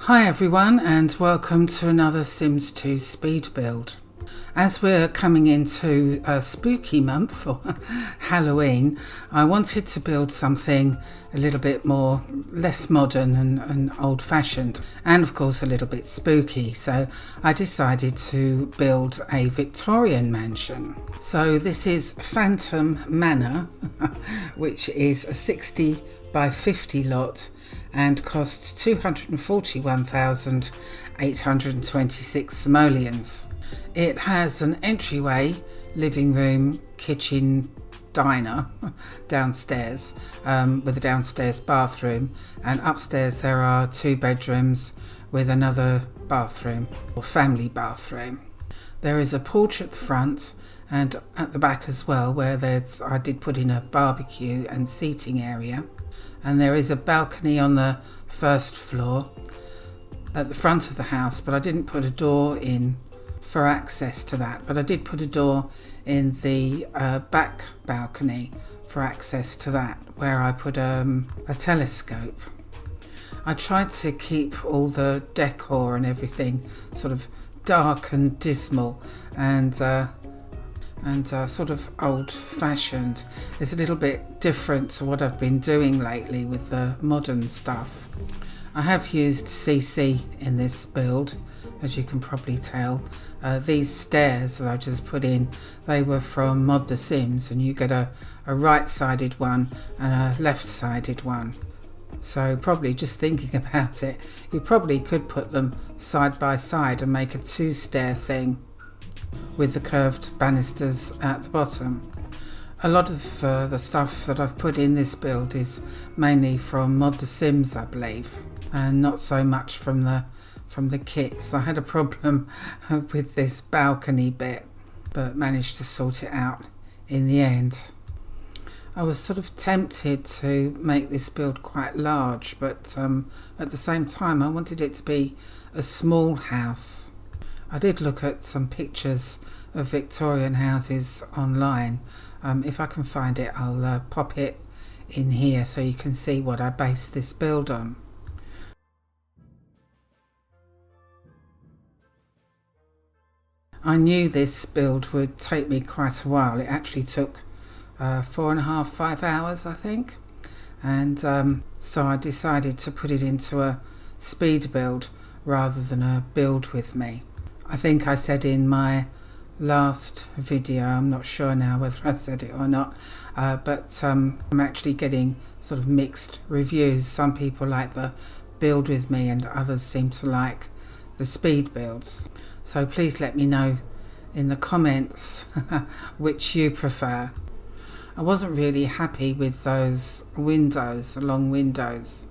Hi everyone, and welcome to another Sims 2 speed build. As we're coming into a spooky month for Halloween, I wanted to build something a little bit less modern and old-fashioned, and of course a little bit spooky. So I decided to build a Victorian mansion. So this is Phantom Manor, which is a 60 by 50 lot and costs 241,826 simoleons. It has an entryway, living room, kitchen, diner downstairs, with a downstairs bathroom, and upstairs there are 2 bedrooms with another bathroom, or family bathroom. There is a porch at the front and at the back as well, where I did put in a barbecue and seating area. And there is a balcony on the first floor at the front of the house, but I didn't put a door in for access to that, but I did put a door in the back balcony for access to that, where I put a telescope. I tried to keep all the decor and everything sort of dark and dismal and sort of old-fashioned. It's a little bit different to what I've been doing lately with the modern stuff. I have used CC in this build, as you can probably tell. These stairs that I just put in, they were from Mod The Sims, and you get a right-sided one and a left-sided one. So probably just thinking about it, you probably could put them side by side and make a 2-stair thing with the curved banisters at the bottom. A lot of the stuff that I've put in this build is mainly from Mod The Sims, I believe, and not so much from the kits. I had a problem with this balcony bit, but managed to sort it out in the end. I was sort of tempted to make this build quite large, but at the same time I wanted it to be a small house. I did look at some pictures of Victorian houses online. If I can find it, I'll pop it in here so you can see what I based this build on. I knew this build would take me quite a while. It actually took 4.5–5 hours, I think. And so I decided to put it into a speed build rather than a build with me. I think I said in my last video, I'm not sure now whether I said it or not, but I'm actually getting sort of mixed reviews. Some people like the build with me and others seem to like the speed builds. So please let me know in the comments which you prefer. I wasn't really happy with those windows, the long windows.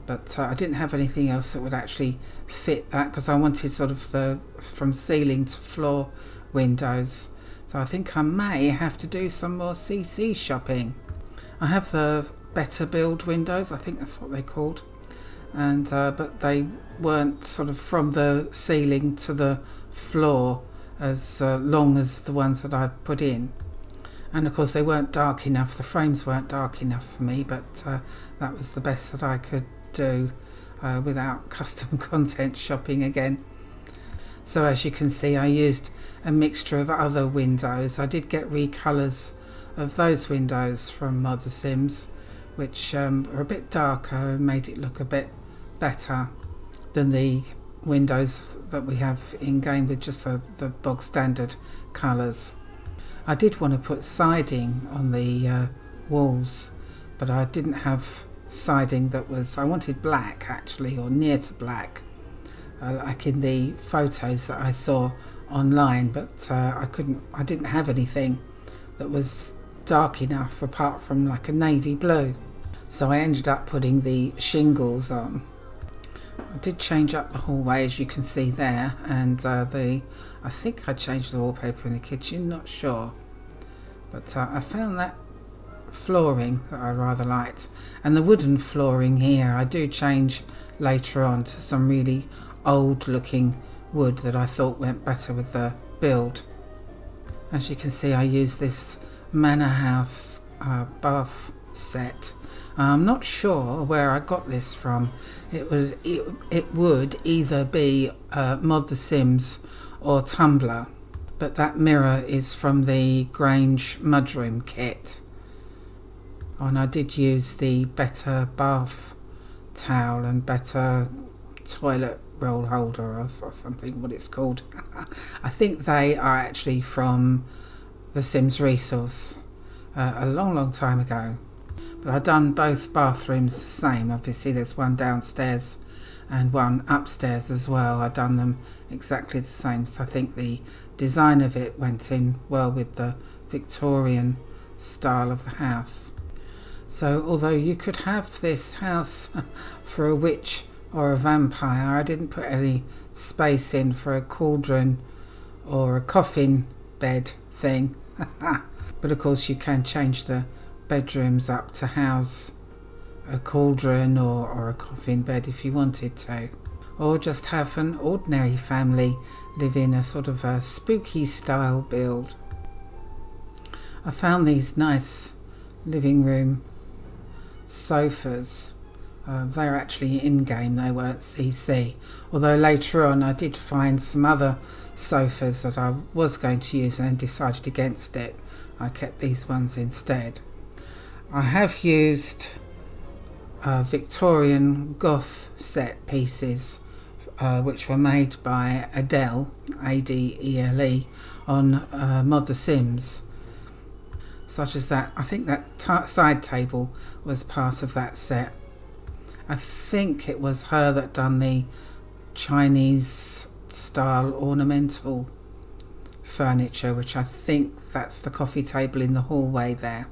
But I didn't have anything else that would actually fit that, because I wanted sort of the from ceiling to floor windows. So I think I may have to do some more CC shopping. I have the better build windows, I think that's what they're called, and but they weren't sort of from the ceiling to the floor as long as the ones that I've put in. And of course they weren't dark enough, the frames weren't dark enough for me, but that was the best that I could do without custom content shopping again. So as you can see, I used a mixture of other windows. I did get recolours of those windows from Mod The Sims, which are a bit darker and made it look a bit better than the windows that we have in game with just the bog standard colours. I did want to put siding on the walls, but I didn't have siding that was, I wanted black actually, or near to black, like in the photos that I saw online, but I didn't have anything that was dark enough apart from like a navy blue. So I ended up putting the shingles on. I did change up the hallway, as you can see there, and I think I changed the wallpaper in the kitchen, not sure, but I found that flooring that I rather liked, and the wooden flooring here I do change later on to some really old looking wood that I thought went better with the build. As you can see, I use this manor house bath set. I'm not sure where I got this from. It would either be Mod The Sims or Tumblr, but that mirror is from the Grange Mudroom kit. And I did use the Better Bath Towel and Better Toilet Roll Holder or something, what it's called. I think they are actually from the Sims resource a long time ago. But I've done both bathrooms the same. Obviously there's one downstairs and one upstairs as well. I've done them exactly the same. So I think the design of it went in well with the Victorian style of the house. So although you could have this house for a witch or a vampire, I didn't put any space in for a cauldron or a coffin bed thing. But of course you can change the bedrooms up to house a cauldron or a coffin bed if you wanted to, or just have an ordinary family live in a sort of a spooky style build. I found these nice living room sofas. They're actually in-game, they weren't CC, although later on I did find some other sofas that I was going to use and then decided against it. I kept these ones instead. I have used Victorian Goth Set pieces which were made by Adele, Adele, on Mod The Sims, such as that. I think that side table was part of that set. I think it was her that done the Chinese style ornamental furniture, which I think that's the coffee table in the hallway there.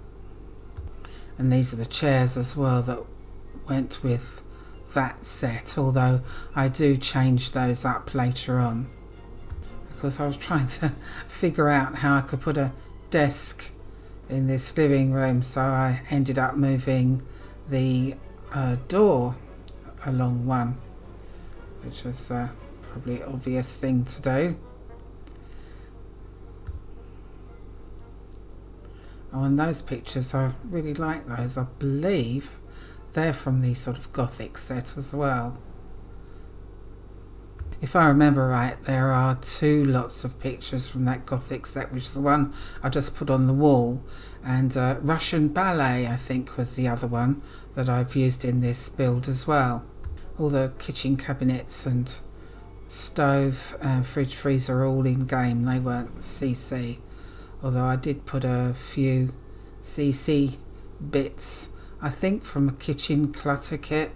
And these are the chairs as well that went with that set, although I do change those up later on, because I was trying to figure out how I could put a desk in this living room, so I ended up moving the door along one, which was probably an obvious thing to do. Oh, and those pictures, I really like those. I believe they're from the sort of Gothic set as well. If I remember right, there are two lots of pictures from that Gothic set, which is the one I just put on the wall, and Russian Ballet, I think, was the other one that I've used in this build as well. All the kitchen cabinets and stove and fridge freezer are all in game, they weren't CC, although I did put a few CC bits, I think from a kitchen clutter kit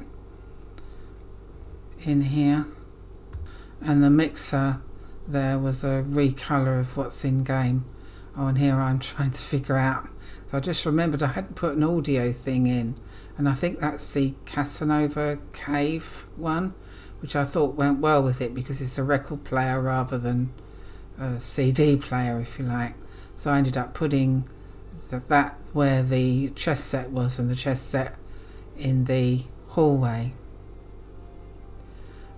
in here. And the mixer there was a recolour of what's in game. Oh, and here I'm trying to figure out, so I just remembered I hadn't put an audio thing in, and I think that's the Casanova Cave one, which I thought went well with it because it's a record player rather than a CD player, if you like. So I ended up putting that where the chess set was, and the chess set in the hallway.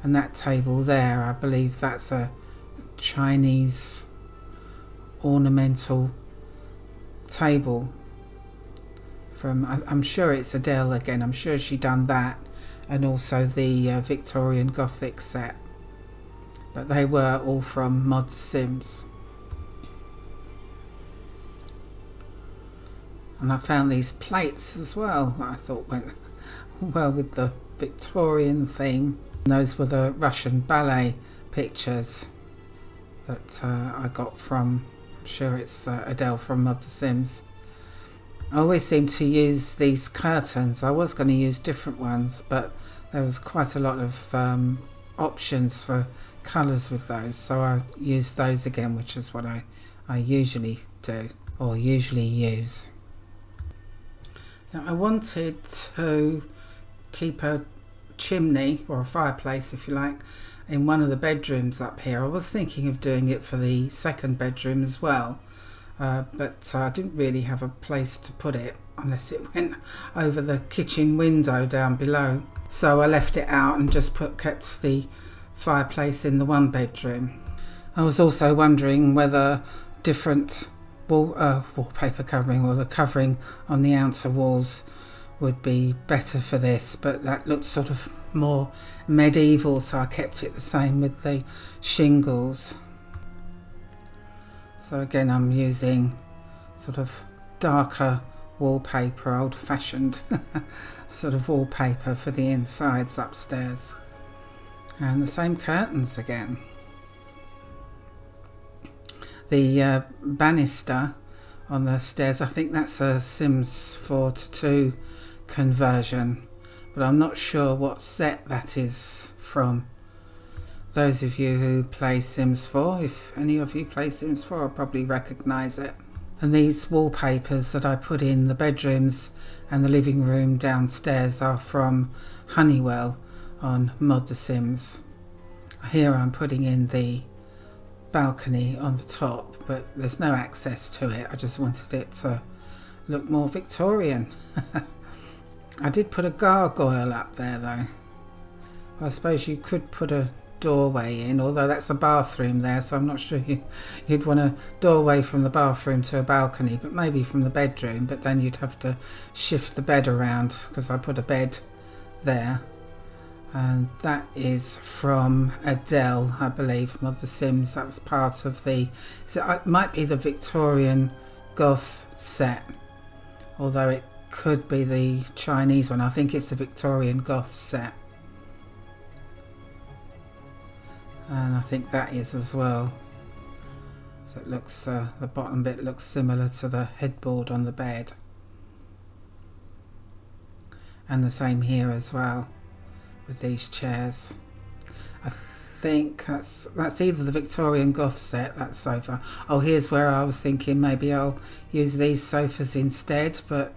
And that table there, I believe that's a Chinese ornamental table from, I'm sure it's Adele again, I'm sure she done that, and also the Victorian Gothic set, but they were all from Mod Sims. And I found these plates as well that I thought went well with the Victorian theme. Those were the Russian Ballet pictures that I got from, I'm sure it's Adele from Mod The Sims. I always seem to use these curtains. I was going to use different ones, but there was quite a lot of options for colours with those, so I used those again, which is what I usually do, or usually use. Now, I wanted to keep a chimney, or a fireplace if you like, in one of the bedrooms up here. I was thinking of doing it for the second bedroom as well, but I didn't really have a place to put it unless it went over the kitchen window down below, so I left it out and just kept the fireplace in the one bedroom. I was also wondering whether different wallpaper covering, or the covering on the outer walls, would be better for this, but that looked sort of more medieval, so I kept it the same with the shingles. So again, I'm using sort of darker wallpaper, old-fashioned sort of wallpaper for the insides upstairs, and the same curtains again. The banister on the stairs, I think that's a Sims 4 to 2 conversion, but I'm not sure what set that is from. Those of you who play Sims 4, if any of you play Sims 4, will probably recognise it. And these wallpapers that I put in the bedrooms and the living room downstairs are from Honeywell on Mod The Sims. Here I'm putting in the balcony on the top, but there's no access to it. I just wanted it to look more Victorian. I did put a gargoyle up there though. I suppose you could put a doorway in, although that's a bathroom there, so I'm not sure you'd want a doorway from the bathroom to a balcony, but maybe from the bedroom, but then you'd have to shift the bed around, because I put a bed there. And that is from Adele, I believe, Mod The Sims. That was part of the, so it might be the Victorian Goth set, although it could be the Chinese one. I think it's the Victorian Goth set. And I think that is as well. So it looks, the bottom bit looks similar to the headboard on the bed. And the same here as well with these chairs. I think that's either the Victorian Goth set, that sofa. Oh, here's where I was thinking maybe I'll use these sofas instead, but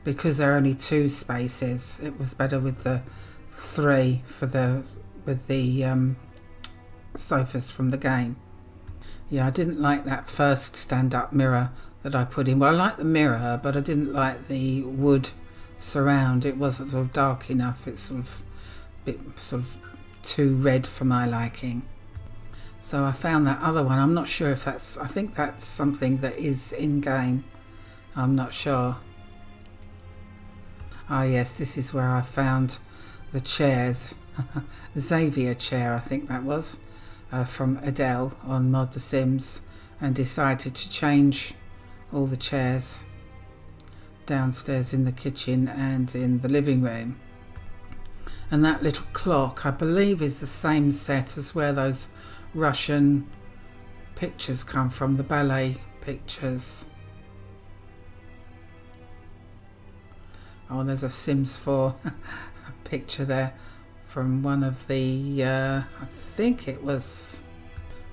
because there are only 2 spaces, it was better with the 3 for the sofas from the game. Yeah, I didn't like that first stand-up mirror that I put in. Well, I like the mirror, but I didn't like the wood surround. It wasn't sort of dark enough. It's sort of too red for my liking. So I found that other one. I'm not sure if that's, I think that's something that is in game. I'm not sure. Ah yes, this is where I found the chairs. Xavier chair, I think that was. From Adele on Mod The Sims, and decided to change all the chairs downstairs in the kitchen and in the living room. And that little clock, I believe, is the same set as where those Russian pictures come from, the ballet pictures. Oh, and there's a Sims 4 picture there from one of the, I think it was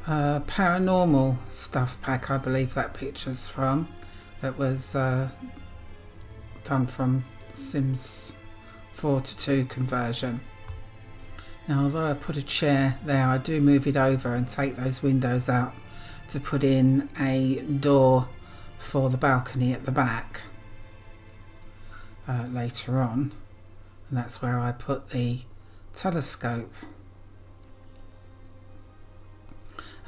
paranormal stuff pack, I believe that picture's from. It was done from Sims 4 to 2 conversion. Now, although I put a chair there, I do move it over and take those windows out to put in a door for the balcony at the back later on. And that's where I put the telescope.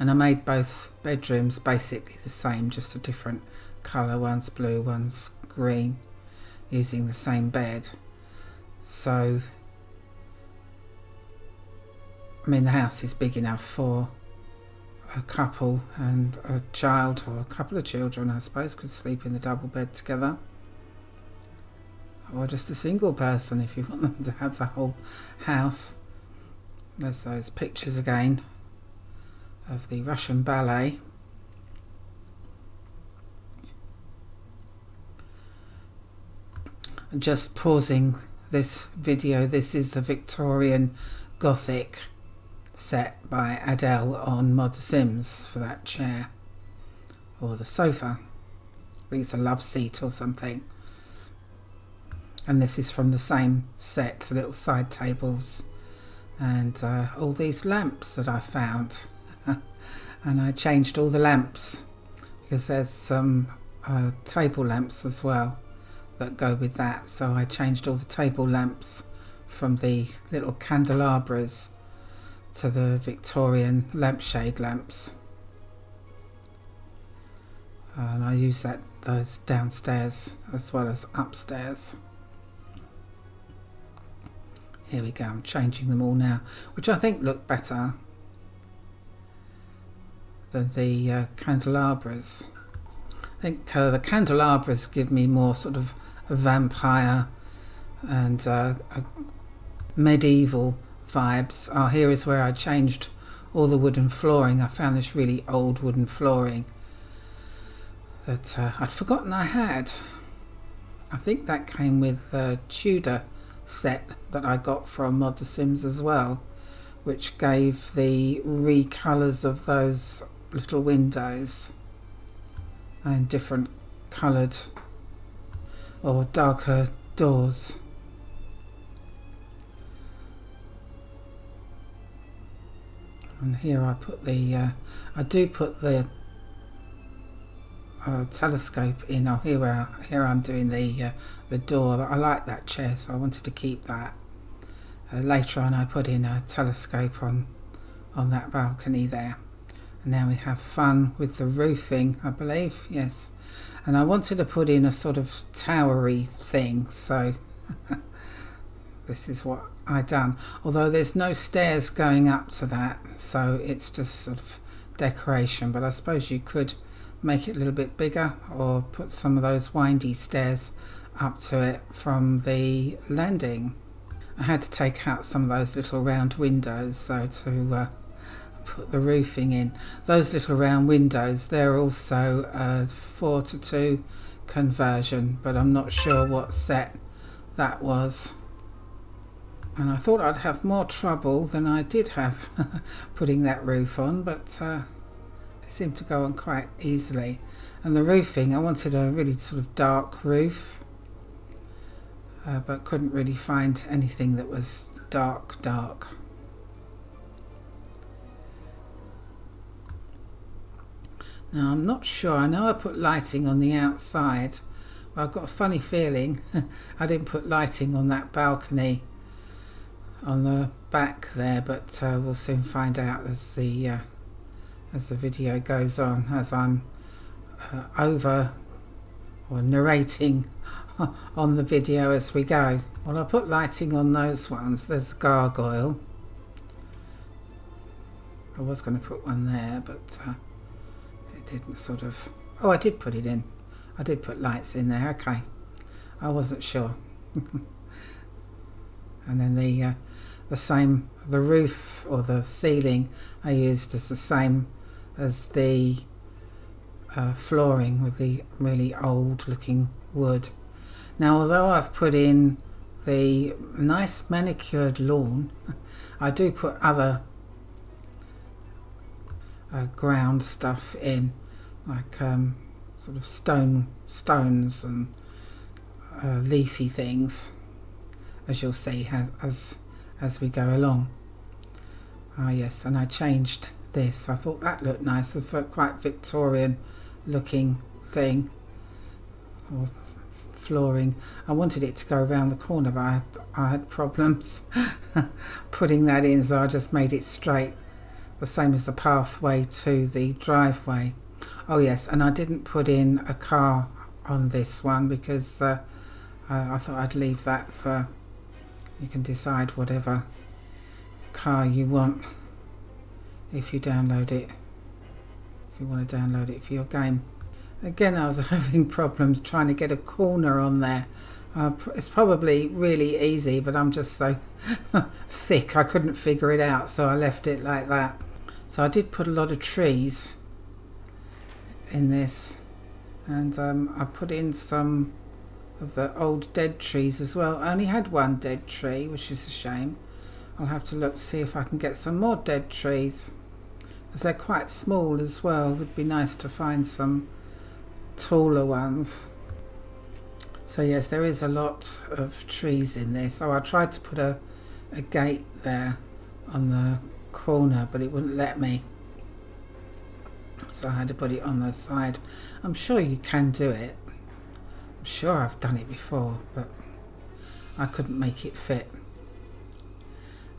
And I made both bedrooms basically the same, just a different colour. One's blue, one's green, using the same bed. So, I mean, the house is big enough for a couple and a child, or a couple of children, I suppose, could sleep in the double bed together. Or just a single person if you want them to have the whole house. There's those pictures again of the Russian ballet. Just pausing this video, this is the Victorian Gothic Set by Adele on Mod The Sims for that chair, or the sofa. I think it's a love seat or something. And this is from the same set, the little side tables and all these lamps that I found. And I changed all the lamps because there's some table lamps as well that go with that. So I changed all the table lamps from the little candelabras to the Victorian lampshade lamps. And I use those downstairs as well as upstairs. Here we go, I'm changing them all now, which I think look better than the candelabras. I think the candelabras give me more sort of a vampire and a medieval vibes. Oh, here is where I changed all the wooden flooring. I found this really old wooden flooring that I'd forgotten I had. I think that came with a Tudor set that I got from Mod The Sims as well, which gave the recolours of those little windows and different coloured or darker doors. And here I put the I do put the telescope in. Oh, here I'm doing the door. But I like that chair, so I wanted to keep that. Later on, I put in a telescope on that balcony there. And now we have fun with the roofing, I believe. Yes, and I wanted to put in a sort of towery thing, so this is what I done. Although there's no stairs going up to that, so it's just sort of decoration. But I suppose you could make it a little bit bigger or put some of those windy stairs up to it from the landing. I had to take out some of those little round windows though to put the roofing in. Those little round windows, they're also a 4:2 conversion, but I'm not sure what set that was. And I thought I'd have more trouble than I did have putting that roof on, but it seemed to go on quite easily. And the roofing, I wanted a really sort of dark roof, but couldn't really find anything that was dark. Now I'm not sure, I know I put lighting on the outside, but I've got a funny feeling I didn't put lighting on that balcony on the back there, but we'll soon find out as the video goes on, as I'm over or narrating on the video as we go. Well, I put lighting on those ones. There's the gargoyle. I was going to put one there, but it didn't sort of... Oh, I did put it in. I did put lights in there. Okay, I wasn't sure. And then the roof or the ceiling I used is the same as the flooring with the really old looking wood. Now, although I've put in the nice manicured lawn, I do put other ground stuff in, like sort of stones and leafy things, as you'll see as we go along. Ah yes, and I changed this. I thought that looked nice. It's a quite Victorian looking thing, or flooring. I wanted it to go around the corner, but I had problems putting that in, so I just made it straight, the same as the pathway to the driveway. Oh yes, and I didn't put in a car on this one because I thought I'd leave that for, you can decide whatever car you want if you download it, if you want to download it for your game. Again, I was having problems trying to get a corner on there. It's probably really easy, but I'm just so thick I couldn't figure it out, so I left it like that. So I did put a lot of trees in this, and I put in some of the old dead trees as well. I only had one dead tree, which is a shame. I'll have to look to see if I can get some more dead trees, because they're quite small as well. It would be nice to find some taller ones. So yes, there is a lot of trees in this. So I tried to put a gate there on the corner, but it wouldn't let me, so I had to put it on the side. I'm sure you can do it. I'm sure I've done it before, but I couldn't make it fit.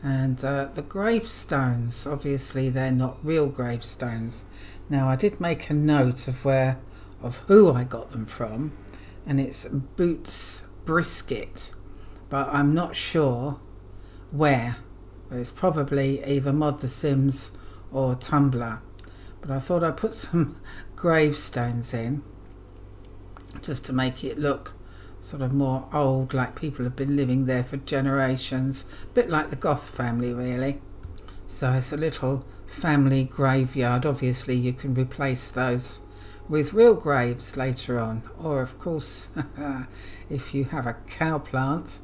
And the gravestones, obviously they're not real gravestones. Now I did make a note of who I got them from, and it's Bootsbrisket, but I'm not sure where. But it's probably either Mod The Sims or Tumblr. But I thought I'd put some gravestones in just to make it look sort of more old, like people have been living there for generations. A bit like the Goth family, really. So it's a little family graveyard. Obviously you can replace those with real graves later on, or of course if you have a cow plant,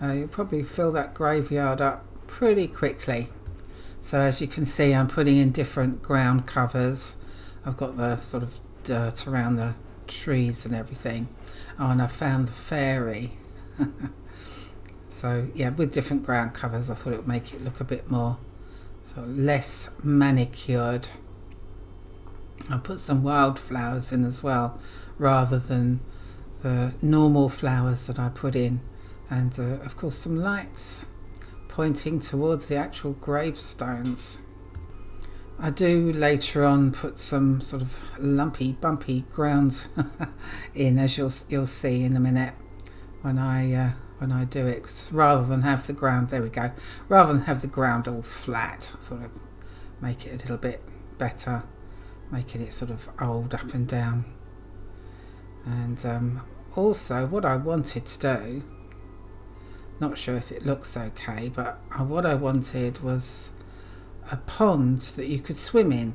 you'll probably fill that graveyard up pretty quickly. So as you can see, I'm putting in different ground covers. I've got the sort of dirt around the trees and everything. Oh, and I found the fairy. So yeah, with different ground covers I thought it would make it look a bit more sort of less manicured. I put some wildflowers in as well, rather than the normal flowers that I put in, and of course some lights pointing towards the actual gravestones. I do later on put some sort of lumpy, bumpy ground in, as you'll see in a minute when I do it. 'Cause rather than have the ground, there we go, rather than have the ground all flat, I thought I'd make it a little bit better, making it sort of old up and down. And also what I wanted to do, not sure if it looks okay, but what I wanted was a pond that you could swim in.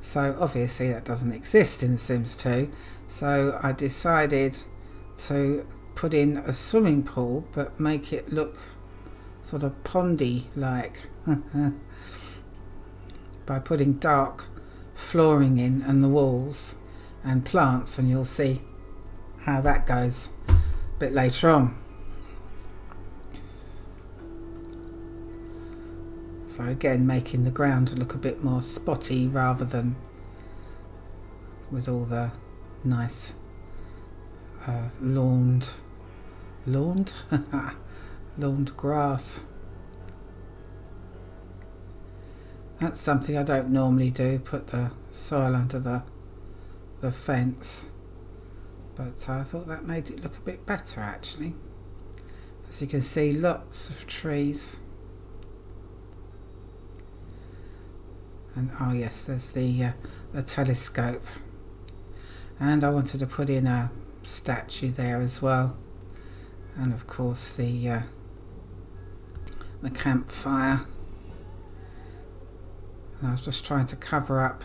So obviously that doesn't exist in The Sims 2, so I decided to put in a swimming pool but make it look sort of pondy like by putting dark flooring in and the walls and plants, and you'll see how that goes a bit later on. So again, making the ground look a bit more spotty rather than with all the nice lawned grass. That's something I don't normally do, put the soil under the fence, but I thought that made it look a bit better actually. As you can see, lots of trees. And oh yes, there's the telescope, and I wanted to put in a statue there as well, and of course the campfire. And I was just trying to cover up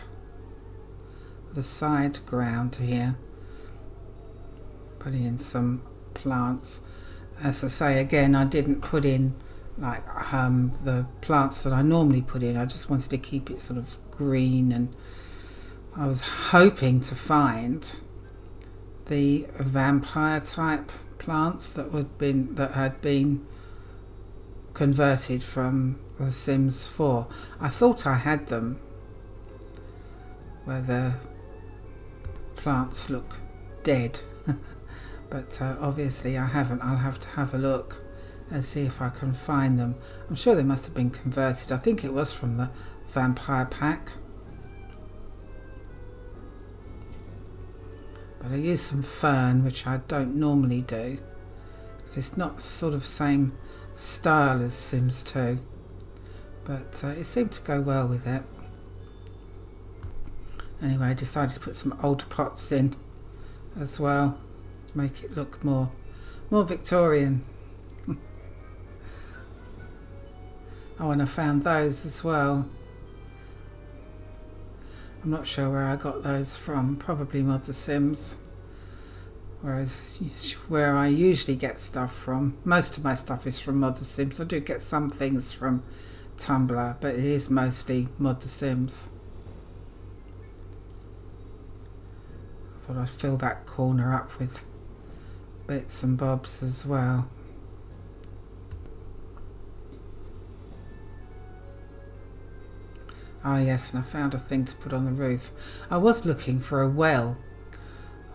the side ground here, putting in some plants. As I say again, I didn't put in like the plants that I normally put in. I just wanted to keep it sort of green, and I was hoping to find the vampire type plants that had been converted from The Sims 4. I thought I had them, where the plants look dead, but obviously I haven't. I'll have to have a look and see if I can find them. I'm sure they must have been converted. I think it was from the vampire pack. But I used some fern, which I don't normally do, because it's not sort of same style as Sims 2. But it seemed to go well with it. Anyway, I decided to put some old pots in as well to make it look more Victorian. Oh, and I found those as well. I'm not sure where I got those from, probably Mod The Sims. Whereas where I usually get stuff from, most of my stuff is from Mod The Sims. I do get some things from Tumblr, but it is mostly Mod The Sims. I thought I'd fill that corner up with bits and bobs as well. Ah yes, and I found a thing to put on the roof. I was looking for a well.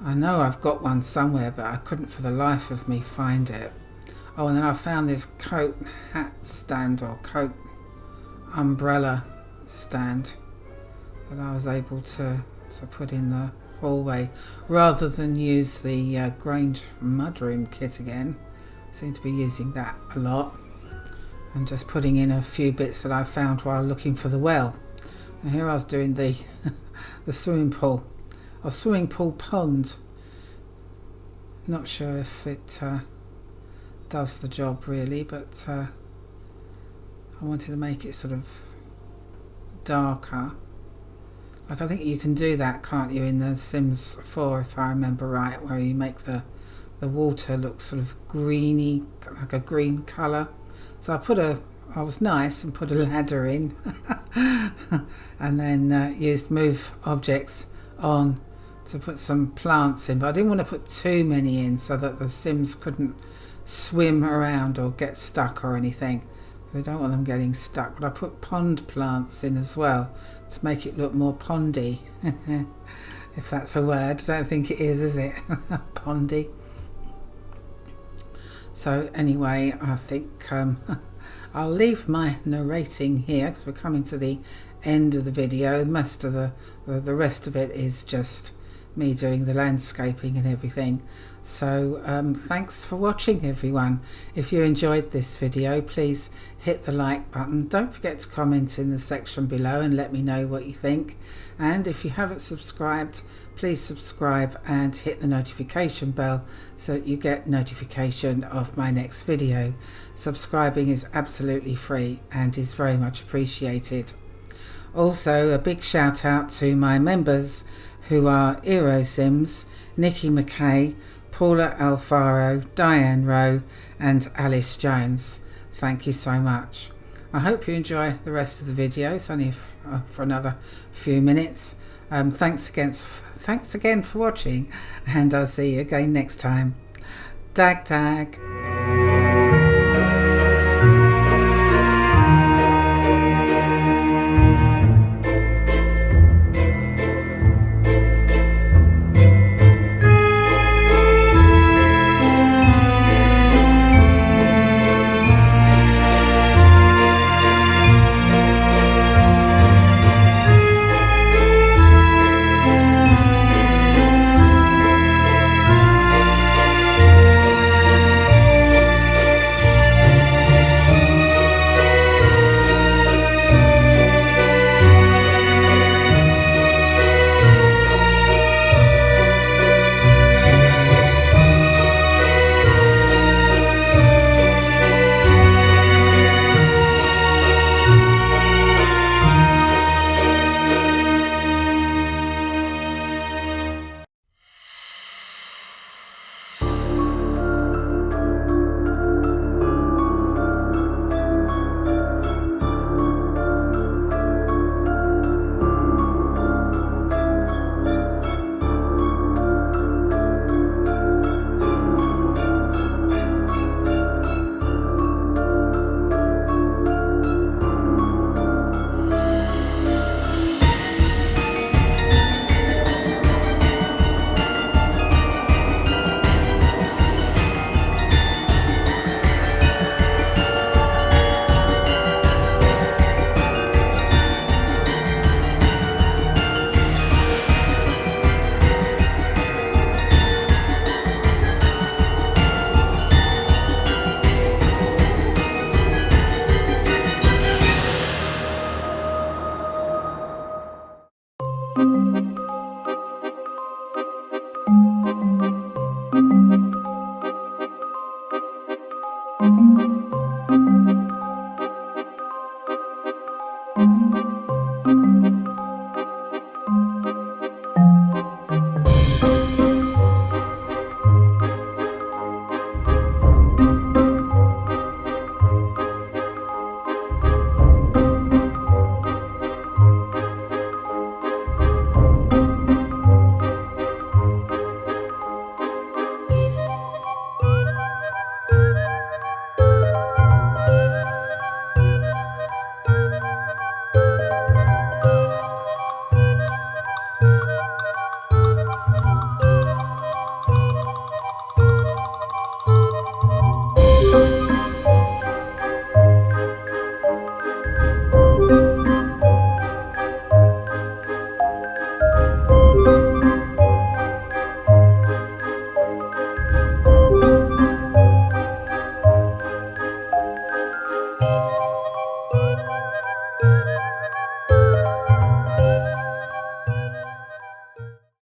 I know I've got one somewhere, but I couldn't for the life of me find it. Oh, and then I found this coat hat stand, or coat umbrella stand, that I was able to put in the hallway, rather than use the Grange mudroom kit again. I seem to be using that a lot. and just putting in a few bits that I found while looking for the well. And here I was doing the the swimming pool, or swimming pool pond. Not sure if it does the job really, but I wanted to make it sort of darker. Like, I think you can do that, can't you, in the Sims 4, if I remember right, where you make the water look sort of greeny, like a green colour. So I was nice and put a ladder in and then used move objects on to put some plants in, but I didn't want to put too many in so that the Sims couldn't swim around or get stuck or anything. We don't want them getting stuck, but I put pond plants in as well to make it look more pondy. If that's a word. I don't think it is it? Pondy. So anyway, I think I'll leave my narrating here because we're coming to the end of the video. Most of the rest of it is just me doing the landscaping and everything. So thanks for watching, everyone. If you enjoyed this video, please hit the like button. Don't forget to comment in the section below and let me know what you think. And if you haven't subscribed, please subscribe and hit the notification bell so that you get notification of my next video. Subscribing is absolutely free and is very much appreciated. Also, a big shout out to my members who are Eero Sims, Nikki McKay, Paula Alfaro, Diane Rowe and Alice Jones. Thank you so much. I hope you enjoy the rest of the video. It's only for another few minutes. Thanks again for watching, and I'll see you again next time. Dag dag.